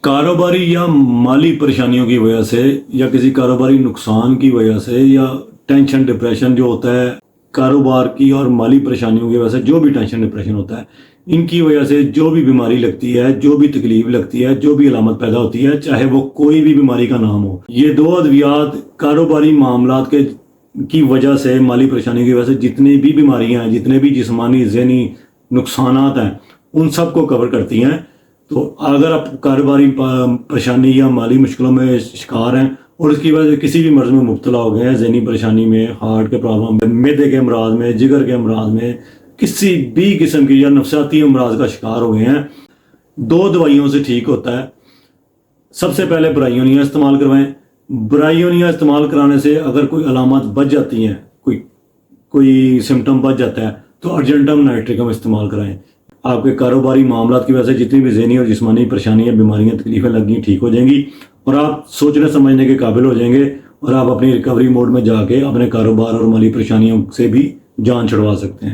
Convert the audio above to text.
کاروباری یا مالی پریشانیوں کی وجہ سے یا کسی کاروباری نقصان کی وجہ سے یا ٹینشن ڈپریشن جو ہوتا ہے کاروبار کی اور مالی پریشانیوں کی وجہ سے جو بھی ٹینشن ڈپریشن ہوتا ہے، ان کی وجہ سے جو بھی بیماری لگتی ہے، جو بھی تکلیف لگتی ہے، جو بھی علامت پیدا ہوتی ہے، چاہے وہ کوئی بھی بیماری کا نام ہو، یہ دو ادویات کاروباری معاملات کی وجہ سے، مالی پریشانی کی وجہ سے جتنی بھی بیماریاں ہیں، جتنے بھی جسمانی ذہنی نقصانات ہیں، ان سب کو کور کرتی ہیں۔ تو اگر آپ کاروباری پریشانی یا مالی مشکلوں میں شکار ہیں اور اس کی وجہ سے کسی بھی مرض میں مبتلا ہو گئے ہیں، ذہنی پریشانی میں، ہارٹ کے پرابلم میں، معدے کے امراض میں، جگر کے امراض میں، کسی بھی قسم کی یا نفسیاتی امراض کا شکار ہو گئے ہیں، دو دوائیوں سے ٹھیک ہوتا ہے۔ سب سے پہلے برائیونیا استعمال کروائیں۔ برائیونیا استعمال کرانے سے اگر کوئی علامات بچ جاتی ہیں، کوئی سمٹم بچ جاتا ہے، تو ارجنٹم نائٹریکم استعمال کرائیں۔ آپ کے کاروباری معاملات کی وجہ سے جتنی بھی ذہنی اور جسمانی پریشانیاں، بیماریاں، تکلیفیں لگیں ٹھیک ہو جائیں گی اور آپ سوچنے سمجھنے کے قابل ہو جائیں گے، اور آپ اپنی ریکوری موڈ میں جا کے اپنے کاروبار اور مالی پریشانیوں سے بھی جان چھڑوا سکتے ہیں۔